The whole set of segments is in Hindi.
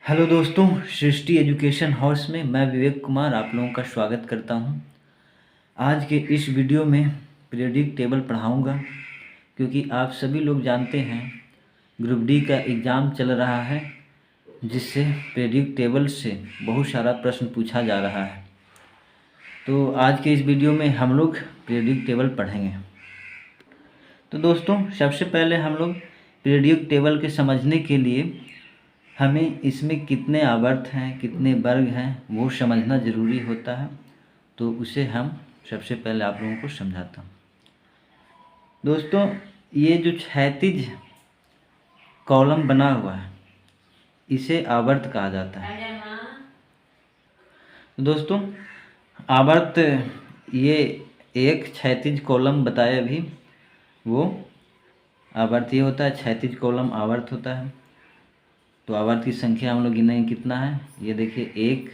हेलो दोस्तों, सृष्टि एजुकेशन हाउस में मैं विवेक कुमार आप लोगों का स्वागत करता हूं। आज के इस वीडियो में पीरियोडिक टेबल पढ़ाऊंगा, क्योंकि आप सभी लोग जानते हैं ग्रुप डी का एग्ज़ाम चल रहा है, जिससे पीरियोडिक टेबल से बहुत सारा प्रश्न पूछा जा रहा है। तो आज के इस वीडियो में हम लोग पीरियोडिक टेबल पढ़ेंगे। तो दोस्तों, सबसे पहले हम लोग पीरियोडिक टेबल के समझने के लिए हमें इसमें कितने आवर्त हैं, कितने वर्ग हैं, वो समझना ज़रूरी होता है। तो उसे हम सबसे पहले आप लोगों को समझाता हूँ। दोस्तों, ये जो क्षैतिज कॉलम बना हुआ है, इसे आवर्त कहा जाता है। दोस्तों, आवर्त ये एक क्षैतिज कॉलम बताया अभी, वो आवर्त ये होता है, क्षैतिज कॉलम आवर्त होता है। तो आवर्त की संख्या हम लोग गिनेंगे कितना है। ये देखिए, 1,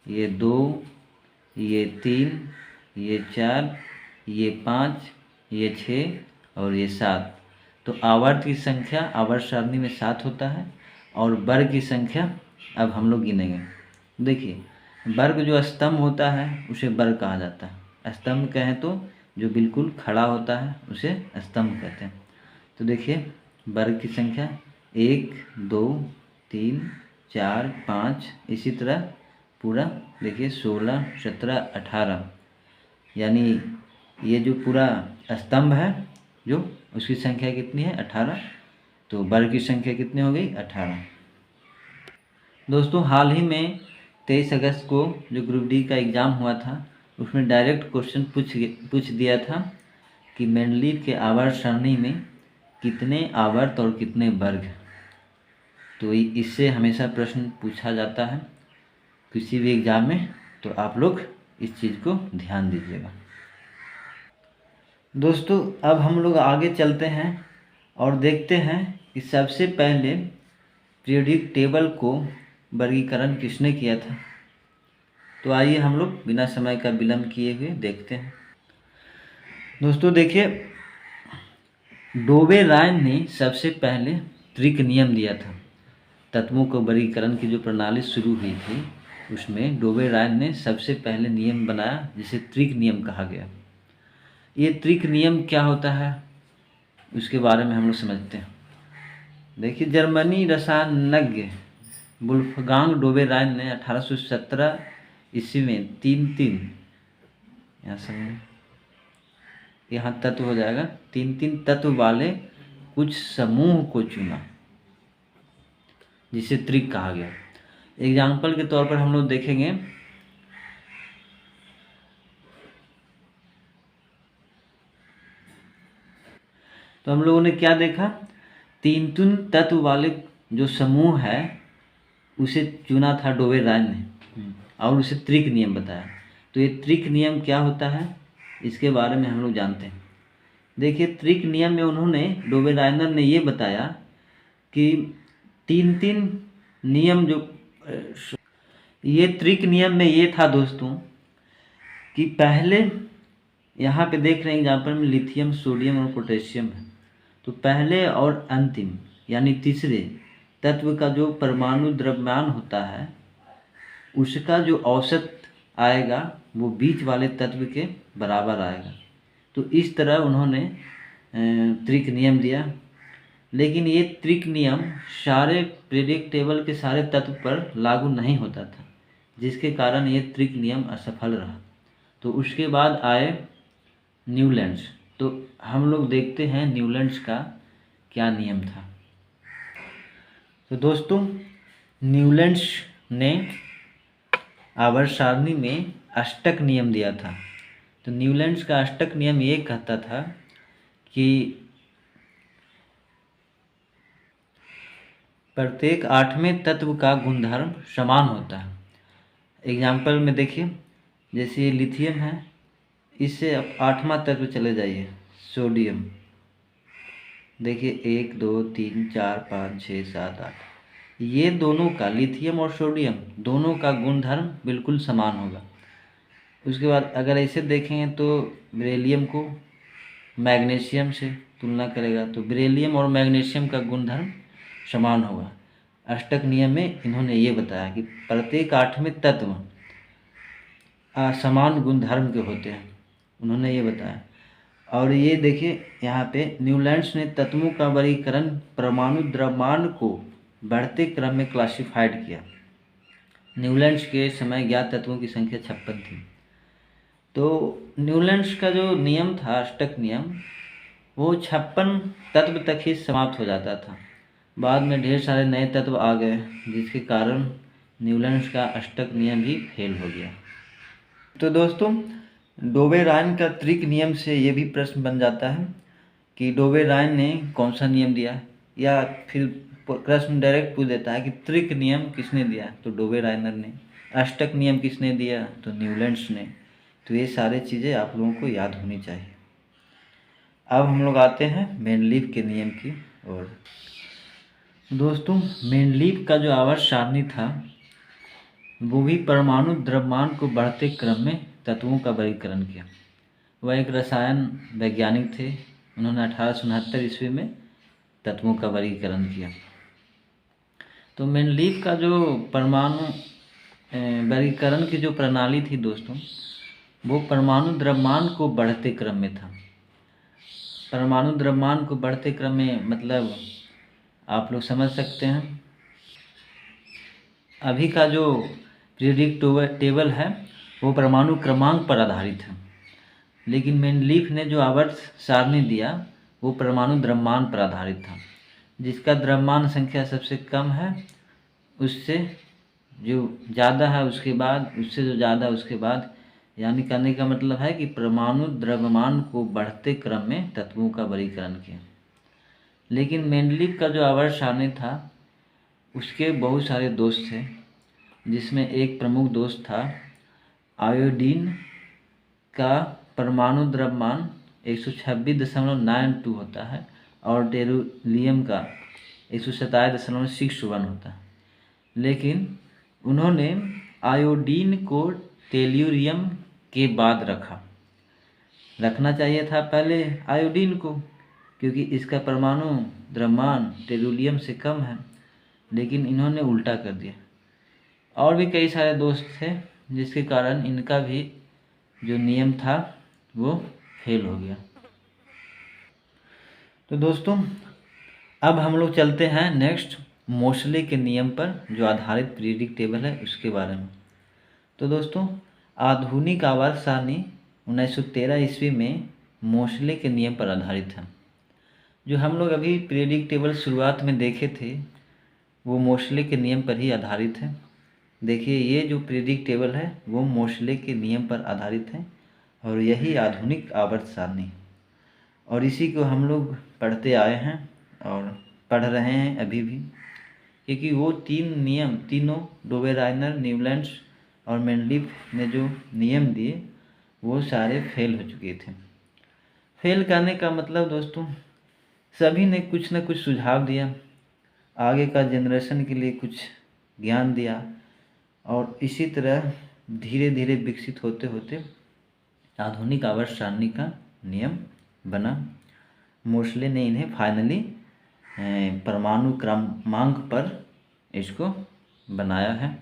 ये 2, ये 3, ये 4, ये 5, ये 6 और ये 7। तो आवर्त की संख्या आवर्त सारणी में 7 होता है। और वर्ग की संख्या अब हम लोग गिनेंगे। देखिए, वर्ग जो स्तंभ होता है उसे वर्ग कहा जाता है। स्तंभ कहें तो जो बिल्कुल खड़ा होता है उसे स्तंभ कहते हैं। तो देखिए, वर्ग की संख्या 1, 2, 3, 4, 5, इसी तरह पूरा देखिए 16, 17, 18, यानी ये जो पूरा स्तंभ है जो उसकी संख्या कितनी है, 18। तो वर्ग की संख्या कितनी हो गई, 18। दोस्तों, हाल ही में 23 अगस्त को जो ग्रुप डी का एग्ज़ाम हुआ था, उसमें डायरेक्ट क्वेश्चन पूछ दिया था कि मेंडलीव के आवर्त सारणी में कितने आवर्त और कितने वर्ग। तो इससे हमेशा प्रश्न पूछा जाता है किसी भी एग्ज़ाम में। तो आप लोग इस चीज़ को ध्यान दीजिएगा। दोस्तों, अब हम लोग आगे चलते हैं और देखते हैं कि सबसे पहले पीरियोडिक टेबल को वर्गीकरण किसने किया था। तो आइए हम लोग बिना समय का विलंब किए हुए देखते हैं। दोस्तों देखिए, डोबेरायन ने सबसे पहले त्रिक नियम दिया था। तत्वों को वर्गीकरण की जो प्रणाली शुरू हुई थी, उसमें डोबेरायन ने सबसे पहले नियम बनाया, जिसे त्रिक नियम कहा गया। ये त्रिक नियम क्या होता है उसके बारे में हम लोग समझते हैं। देखिए, जर्मनी रसायनज्ञ वुल्फगांग डोबेरायन ने 1817 ईस्वी में तीन यहाँ तत्व हो जाएगा, 3 तत्व वाले कुछ समूह को चुना, जिसे त्रिक कहा गया। एग्जाम्पल के तौर पर हम लोग देखेंगे, तो हम लोगों ने क्या देखा, 3 तत्व वाले जो समूह है उसे चुना था डोबेरायन ने, और उसे त्रिक नियम बताया। तो ये त्रिक नियम क्या होता है, इसके बारे में हम लोग जानते हैं। देखिए, त्रिक नियम में उन्होंने, डोबेरायनर ने ये बताया कि 3 नियम जो ये त्रिक नियम में ये था दोस्तों, कि पहले यहाँ पे देख रहे हैं एग्जाम्पल में लिथियम, सोडियम और पोटेशियम है। तो पहले और अंतिम यानी तीसरे तत्व का जो परमाणु द्रव्यमान होता है, उसका जो औसत आएगा वो बीच वाले तत्व के बराबर आएगा। तो इस तरह उन्होंने त्रिक नियम दिया। लेकिन ये त्रिक नियम सारे पीरियोडिक टेबल के सारे तत्व पर लागू नहीं होता था, जिसके कारण ये त्रिक नियम असफल रहा। तो उसके बाद आए न्यूलैंड्स। तो हम लोग देखते हैं न्यूलैंड्स का क्या नियम था। तो दोस्तों, न्यूलैंड्स ने आवर्त सारणी में अष्टक नियम दिया था। तो न्यूलैंड्स का अष्टक नियम ये कहता था कि प्रत्येक 8वें तत्व का गुणधर्म समान होता है। एग्जाम्पल में देखिए, जैसे ये लिथियम है, इससे अब 8वां तत्व चले जाइए, सोडियम। देखिए 1, 2, 3, 4, 5, 6, 7, 8, ये दोनों का, लिथियम और सोडियम दोनों का गुणधर्म बिल्कुल समान होगा। उसके बाद अगर ऐसे देखेंगे तो बेरिलियम को मैग्नीशियम से तुलना करेगा, तो बेरिलियम और मैग्नीशियम का गुणधर्म समान होगा। अष्टक नियम में इन्होंने ये बताया कि प्रत्येक आठवें तत्व समान गुणधर्म के होते हैं, उन्होंने ये बताया। और ये देखिए यहाँ पे न्यूलैंड्स ने तत्वों का वर्गीकरण परमाणु द्रव्यमान को बढ़ते क्रम में क्लासिफाइड किया। न्यूलैंड्स के समय ज्ञात तत्वों की संख्या 56 थी। तो न्यूलैंड्स का जो नियम था, अष्टक नियम, वो 56 तत्व तक ही समाप्त हो जाता था। बाद में ढेर सारे नए तत्व आ गए, जिसके कारण न्यूलैंड्स का अष्टक नियम भी फेल हो गया। तो दोस्तों, डोबेरायन का त्रिक नियम से ये भी प्रश्न बन जाता है कि डोबेरायन ने कौन सा नियम दिया, या फिर प्रश्न डायरेक्ट पूछ देता है कि त्रिक नियम किसने दिया, तो डोबेरायनर ने। अष्टक नियम किसने दिया, तो न्यूलैंड्स ने। तो ये सारी चीज़ें आप लोगों को याद होनी चाहिए। अब हम लोग आते हैं मेंडलीव के नियम की ओर। दोस्तों, मेंडलीव का जो आवर्त सारणी था, वो भी परमाणु द्रव्यमान को बढ़ते क्रम में तत्वों का वर्गीकरण किया। वह एक रसायन वैज्ञानिक थे। उन्होंने 1869 ईस्वी में तत्वों का वर्गीकरण किया। तो मेंडलीव का जो परमाणु वर्गीकरण की जो प्रणाली थी दोस्तों, वो परमाणु द्रव्यमान को बढ़ते क्रम में था। परमाणु द्रव्यमान को बढ़ते क्रम में मतलब आप लोग समझ सकते हैं, अभी का जो पीरियोडिक टेबल है वो परमाणु क्रमांक पर आधारित है, लेकिन मेंडलीव ने जो आवर्त सारणी दिया वो परमाणु द्रव्यमान पर आधारित था। जिसका द्रव्यमान संख्या सबसे कम है उससे जो ज़्यादा है उसके बाद, उससे जो ज़्यादा उसके बाद, यानी कहने का मतलब है कि परमाणु द्रव्यमान को बढ़ते क्रम में तत्वों का वर्गीकरण किया। लेकिन मेंडलीव का जो आवर्त सारणी था उसके बहुत सारे दोष थे, जिसमें एक प्रमुख दोष था आयोडीन का परमाणु द्रव्यमान 126.92 होता है और टेरुलियम का 127.61 होता है। लेकिन उन्होंने आयोडीन को टेल्यूरियम के बाद रखना चाहिए था पहले आयोडीन को, क्योंकि इसका परमाणु द्रव्यमान टेल्यूरियम से कम है, लेकिन इन्होंने उल्टा कर दिया। और भी कई सारे दोष थे जिसके कारण इनका भी जो नियम था वो फेल हो गया। तो दोस्तों, अब हम लोग चलते हैं नेक्स्ट मोसले के नियम पर, जो आधारित पीरियोडिक टेबल है उसके बारे में। तो दोस्तों, आधुनिक आवर्त सारणी 1913 ईस्वी में मोसले के नियम पर आधारित है। जो हम लोग अभी पीरियोडिक टेबल शुरुआत में देखे थे वो मोसले के नियम पर ही आधारित है। देखिए, ये जो पीरियोडिक टेबल है वो मोसले के नियम पर आधारित है और यही आधुनिक आवर्त सारणी, और इसी को हम लोग पढ़ते आए हैं और पढ़ रहे हैं अभी भी, क्योंकि वो तीन नियम, तीनों डोबेरायनर, न्यूलैंड्स और मेंडलीव ने जो नियम दिए वो सारे फेल हो चुके थे। फेल करने का मतलब दोस्तों, सभी ने कुछ न कुछ सुझाव दिया, आगे का जनरेशन के लिए कुछ ज्ञान दिया, और इसी तरह धीरे धीरे विकसित होते होते आधुनिक आवर्त सारणी का नियम बना। मोसले ने इन्हें फाइनली परमाणु क्रमांक पर इसको बनाया है।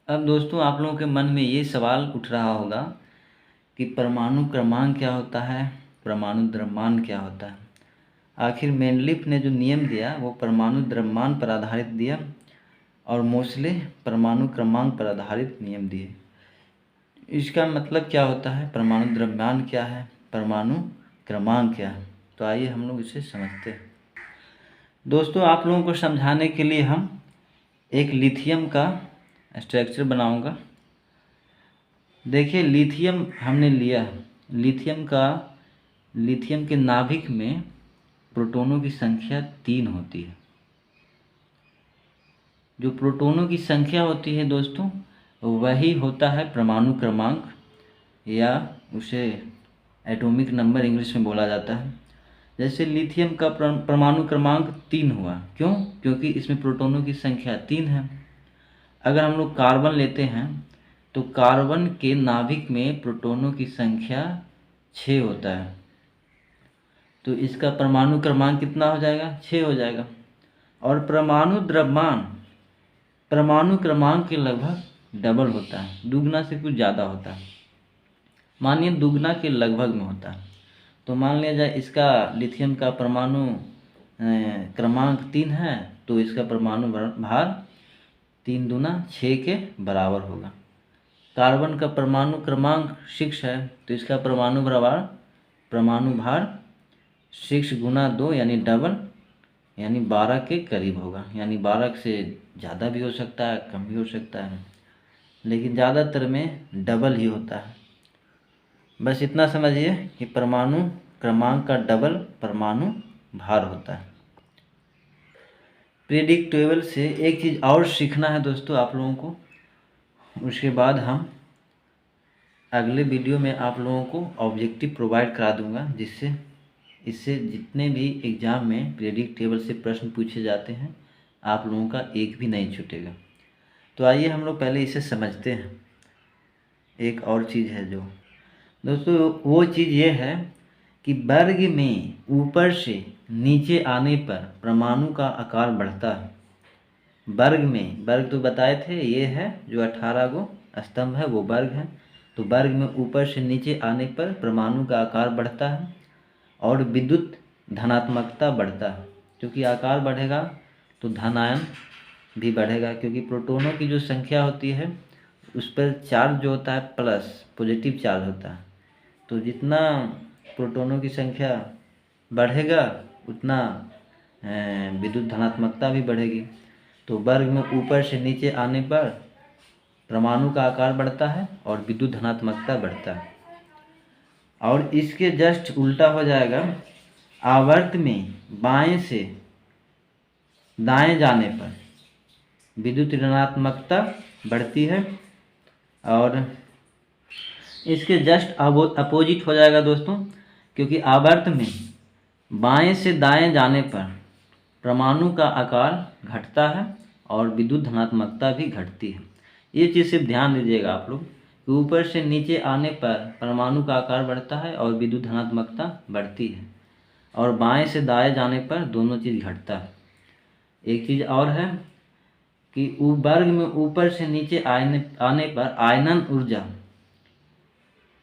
अब दोस्तों, आप लोगों के मन में ये सवाल उठ रहा होगा कि परमाणु क्रमांक क्या होता है, परमाणु द्रव्यमान क्या होता है। आखिर मेंडलीव ने जो नियम दिया वो परमाणु द्रव्यमान पर आधारित दिया और मोसले परमाणु क्रमांक पर आधारित नियम दिए। इसका मतलब क्या होता है, परमाणु द्रव्यमान क्या है, परमाणु क्रमांक क्या है, तो आइए हम लोग इसे समझते हैं। दोस्तों, आप लोगों को समझाने के लिए हम एक लिथियम का स्ट्रक्चर बनाऊंगा। देखिए, लिथियम हमने लिया है। लिथियम के नाभिक में प्रोटॉनों की संख्या 3 होती है। जो प्रोटॉनों की संख्या होती है दोस्तों, वही होता है परमाणु क्रमांक, या उसे एटॉमिक नंबर इंग्लिश में बोला जाता है। जैसे लिथियम का परमाणु क्रमांक 3 हुआ, क्यों? क्योंकि इसमें प्रोटॉनों की संख्या 3 है। अगर हम लोग कार्बन लेते हैं तो कार्बन के नाभिक में प्रोटॉनों की संख्या 6 होता है, तो इसका परमाणु क्रमांक कितना हो जाएगा? 6 हो जाएगा। और परमाणु द्रव्यमान परमाणु क्रमांक के लगभग डबल होता है, दुगना से कुछ ज़्यादा होता है। मानिए दुगना के लगभग में होता है। तो मान लिया जाए इसका लिथियम का परमाणु क्रमांक 3 है, तो इसका परमाणु भार 3 दूना 6 के बराबर होगा। कार्बन का परमाणु क्रमांक 6 है, तो इसका परमाणु भार 6 गुना 2 यानी डबल, यानी 12 के करीब होगा। यानी 12 से ज़्यादा भी हो सकता है, कम भी हो सकता है, लेकिन ज़्यादातर में डबल ही होता है। बस इतना समझिए कि परमाणु क्रमांक का डबल परमाणु भार होता है। पीरियोडिक टेबल से एक चीज़ और सीखना है दोस्तों आप लोगों को, उसके बाद हम अगले वीडियो में आप लोगों को ऑब्जेक्टिव प्रोवाइड करा दूंगा, जिससे इससे जितने भी एग्ज़ाम में पीरियोडिक टेबल से प्रश्न पूछे जाते हैं आप लोगों का एक भी नहीं छूटेगा। तो आइए हम लोग पहले इसे समझते हैं। एक और चीज़ है जो दोस्तों, वो चीज़ ये है कि वर्ग में ऊपर से नीचे आने पर परमाणु का आकार बढ़ता है। वर्ग तो बताए थे, ये है जो 18 गो स्तंभ है वो वर्ग है। तो वर्ग में ऊपर से नीचे आने पर परमाणु का आकार बढ़ता है और विद्युत धनात्मकता बढ़ता है। क्योंकि आकार बढ़ेगा तो धनायन भी बढ़ेगा, क्योंकि प्रोटॉनों की जो संख्या होती है उस पर चार्ज जो होता है प्लस पॉजिटिव चार्ज होता है। तो जितना प्रोटॉनों की संख्या बढ़ेगा उतना विद्युत धनात्मकता भी बढ़ेगी। तो वर्ग में ऊपर से नीचे आने पर परमाणु का आकार बढ़ता है और विद्युत धनात्मकता बढ़ता है। और इसके जस्ट उल्टा हो जाएगा, आवर्त में बाएं से दाएं जाने पर विद्युत ऋणात्मकता बढ़ती है और इसके जस्ट अपोजिट हो जाएगा दोस्तों, क्योंकि आवर्त में बाएं से दाएं जाने पर परमाणु का आकार घटता है और विद्युत धनात्मकता भी घटती है। ये चीज़ सिर्फ ध्यान दीजिएगा आप लोग कि ऊपर से नीचे आने पर परमाणु का आकार बढ़ता है और विद्युत धनात्मकता बढ़ती है, और बाएं से दाएं जाने पर दोनों चीज़ घटता है। एक चीज़ और है कि वर्ग में ऊपर से नीचे आने पर आयनन ऊर्जा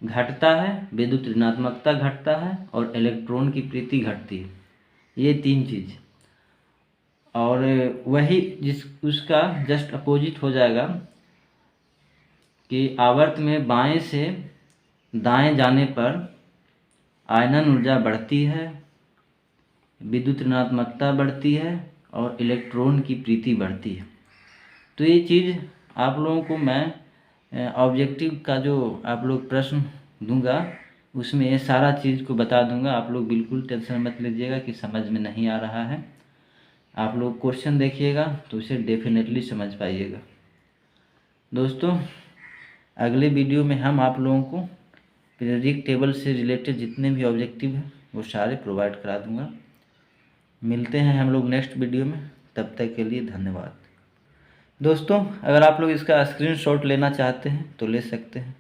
घटता है, विद्युत ऋणात्मकता घटता है और इलेक्ट्रॉन की प्रीति घटती है। ये 3 चीज़। और वही उसका जस्ट अपोजिट हो जाएगा कि आवर्त में बाएं से दाएं जाने पर आयनन ऊर्जा बढ़ती है, विद्युत ऋणात्मकता बढ़ती है और इलेक्ट्रॉन की प्रीति बढ़ती है। तो ये चीज़ आप लोगों को मैं ऑब्जेक्टिव का जो आप लोग प्रश्न दूंगा उसमें ये सारा चीज़ को बता दूंगा। आप लोग बिल्कुल टेंशन मत लीजिएगा कि समझ में नहीं आ रहा है। आप लोग क्वेश्चन देखिएगा तो उसे डेफिनेटली समझ पाइएगा। दोस्तों अगले वीडियो में हम आप लोगों को पीरियोडिक टेबल से रिलेटेड जितने भी ऑब्जेक्टिव हैं वो सारे प्रोवाइड करा दूंगा। मिलते हैं हम लोग नेक्स्ट वीडियो में, तब तक के लिए धन्यवाद। दोस्तों अगर आप लोग इसका स्क्रीनशॉट लेना चाहते हैं तो ले सकते हैं।